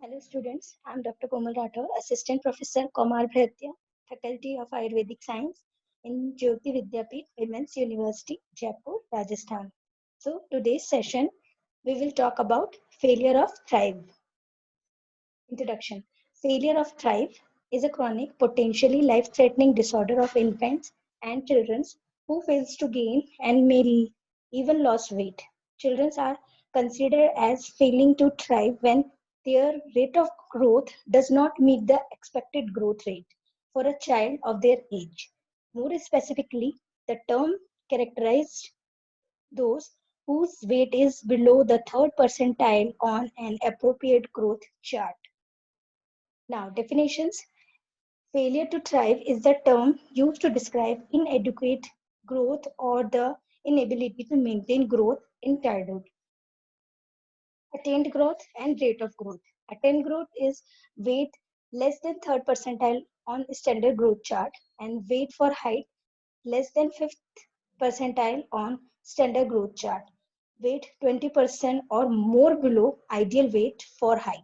Hello students, I am Dr. Komal Rathore, Assistant Professor Komar Bhartiya, Faculty of Ayurvedic Science in Jyoti Vidyapeeth Women's University, Jaipur, Rajasthan. So today's session, we will talk about failure of thrive. Introduction. Failure of thrive is a chronic, potentially life-threatening disorder of infants and children who fails to gain and may even lose weight. Children are considered as failing to thrive when their rate of growth does not meet the expected growth rate for a child of their age. More specifically, the term characterized those whose weight is below the third percentile on an appropriate growth chart. Now, definitions. Failure to thrive is the term used to describe inadequate growth or the inability to maintain growth in childhood. Attained growth and rate of growth. Attained growth is weight less than third percentile on standard growth chart and weight for height less than fifth percentile on standard growth chart. Weight 20% or more below ideal weight for height.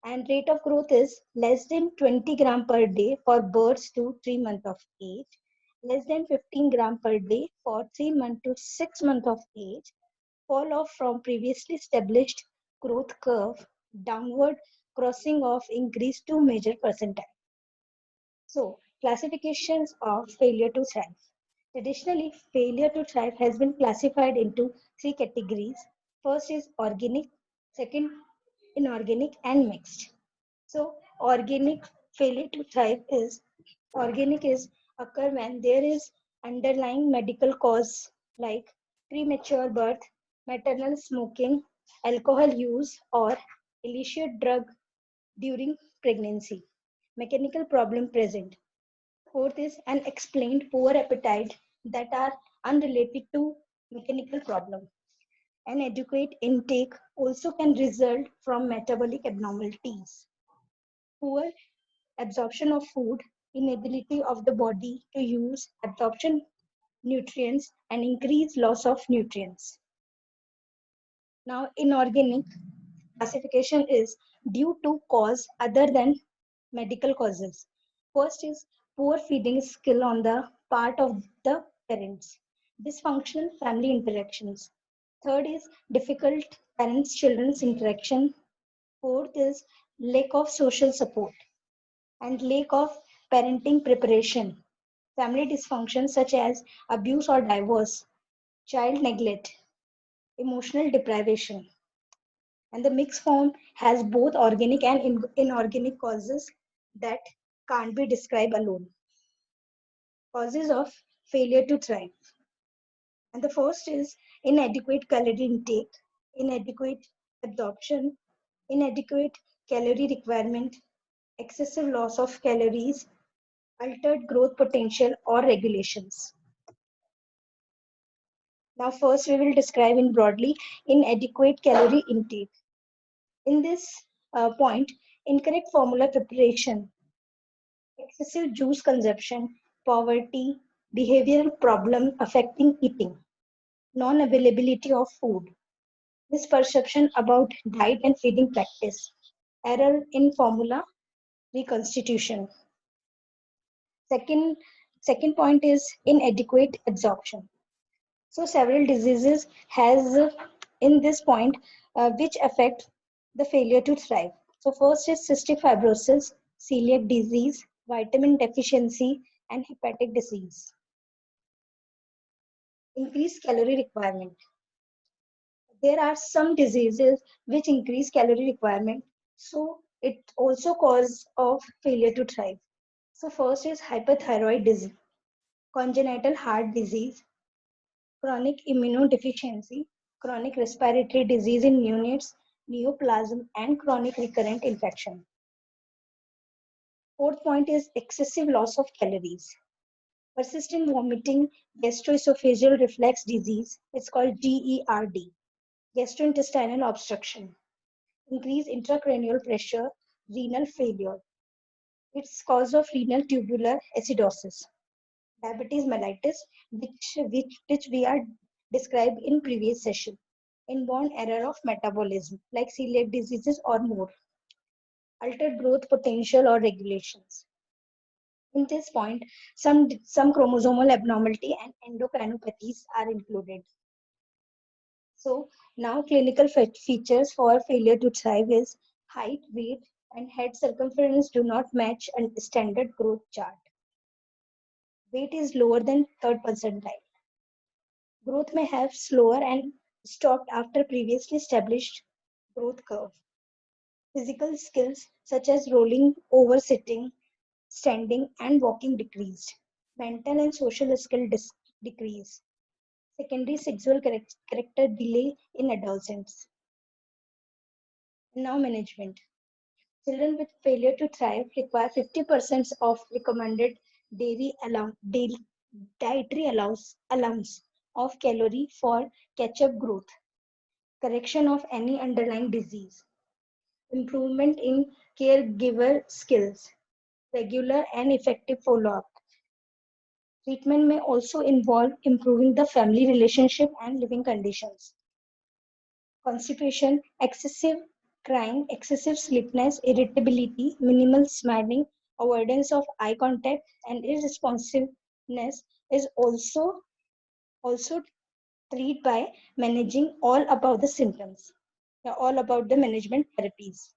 And rate of growth is less than 20 gram per day for births to 3 months of age, less than 15 gram per day for 3 months to 6 months of age, fall off from previously established growth curve, downward crossing of increase to major percentile. So, classifications of failure to thrive. Traditionally, failure to thrive has been classified into three categories. First is organic, second inorganic, and mixed. So organic failure to thrive is organic is occur when there is underlying medical cause like premature birth, maternal smoking, alcohol use, or illicit drug during pregnancy. Mechanical problem present. Fourth is unexplained poor appetite that are unrelated to mechanical problem. Inadequate intake also can result from metabolic abnormalities. Poor absorption of food, inability of the body to use absorption nutrients, and increased loss of nutrients. Now, inorganic classification is due to cause other than medical causes. First is poor feeding skill on the part of the parents, dysfunctional family interactions. Third is difficult parents-children's interaction. Fourth is lack of social support and lack of parenting preparation, family dysfunction such as abuse or divorce, child neglect, emotional deprivation. And the mixed form has both organic and inorganic causes that can't be described alone. Causes of failure to thrive. And the first is inadequate calorie intake, inadequate absorption, inadequate calorie requirement, excessive loss of calories, altered growth potential or regulations. Now, first we will describe in broadly inadequate calorie intake. In this point, incorrect formula preparation, excessive juice consumption, poverty, behavioral problem affecting eating, non-availability of food, misperception about diet and feeding practice, error in formula reconstitution. Second, second point is inadequate absorption. So several diseases has in this point which affect the failure to thrive. So first is cystic fibrosis, celiac disease, vitamin deficiency, and hepatic disease. Increased calorie requirement. There are some diseases which increase calorie requirement, so it also cause of failure to thrive. So first is hyperthyroid disease, congenital heart disease, chronic immunodeficiency, chronic respiratory disease in neonates, neoplasm, and chronic recurrent infection. Fourth point is excessive loss of calories. Persistent vomiting, gastroesophageal reflux disease, it's called GERD, gastrointestinal obstruction, increased intracranial pressure, renal failure. It's cause of renal tubular acidosis, diabetes mellitus, which we are described in previous session, inborn error of metabolism like celiac diseases or more. altered growth potential or regulations. In this point, some chromosomal abnormality and endocrinopathies are included. So now clinical features for failure to thrive is height, weight, and head circumference do not match a standard growth chart. Weight is lower than third percentile. Growth may have slower and stopped after previously established growth curve. Physical skills such as rolling, over sitting, standing, and walking decreased. Mental and social skill decrease. Secondary sexual character delay in adolescents. Now management. Children with failure to thrive require 50% of recommended dietary allowance of calorie for catch-up growth, correction of any underlying disease, improvement in caregiver skills, regular and effective follow-up. Treatment may also involve improving the family relationship and living conditions. Constipation, excessive crying, excessive sleepiness, irritability, minimal smiling, avoidance of eye contact, and irresponsiveness is also treated by managing all about the symptoms, all about the management therapies.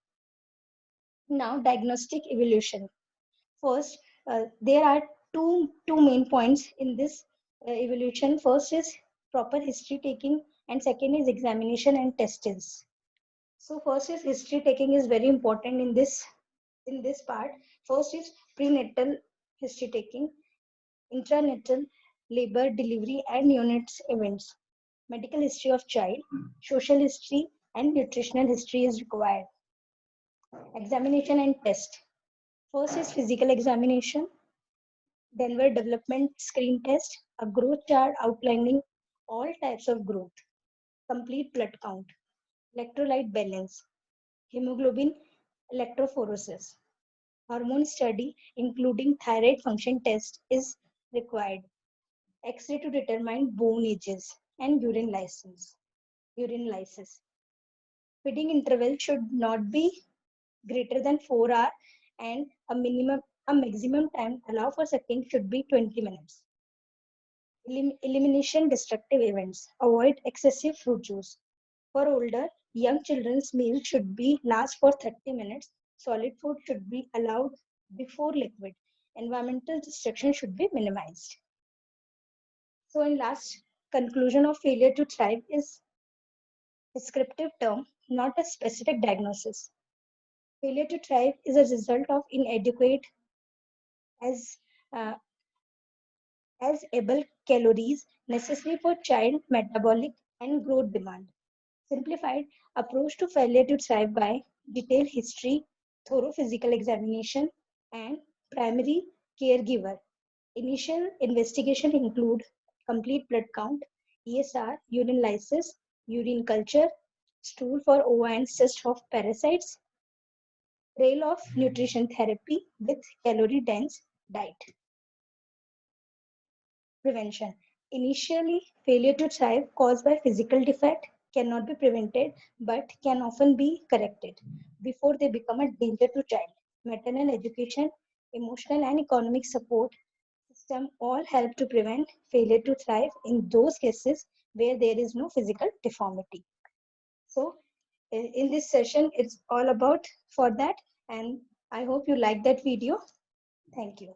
Now, diagnostic evolution. First, there are two main points in this evolution. First is proper history taking, and second is examination and tests. So first is history taking is very important in this part. First is prenatal history taking, intranatal labor, delivery, and neonates events. Medical history of child, social history, and nutritional history is required. Examination and test. First is physical examination, Denver Development Screen Test, a growth chart outlining all types of growth, complete blood count, electrolyte balance, hemoglobin electrophoresis. Hormone study, including thyroid function test, is required. X-ray to determine bone ages and urine lysis. Feeding interval should not be greater than 4 hours, and a maximum time allowed for sucking should be 20 minutes. Elimination destructive events. Avoid excessive fruit juice. For older, young children's meal should be last for 30 minutes. Solid food should be allowed before liquid. Environmental destruction should be minimized. So in last, conclusion of failure to thrive is descriptive term, not a specific diagnosis. Failure to thrive is a result of inadequate as uh, as able calories necessary for child metabolic and growth demand. Simplified approach to failure to thrive by detailed history, thorough physical examination, and primary caregiver. Initial investigation include complete blood count, ESR, urine lysis, urine culture, stool for ova and cyst of parasites, trail of nutrition therapy with calorie dense diet. Prevention. Initially, failure to thrive caused by physical defect cannot be prevented but can often be corrected before they become a danger to child. Maternal education, emotional and economic support system all help to prevent failure to thrive in those cases where there is no physical deformity. So in this session, it's all about for that, and I hope you like that video. Thank you.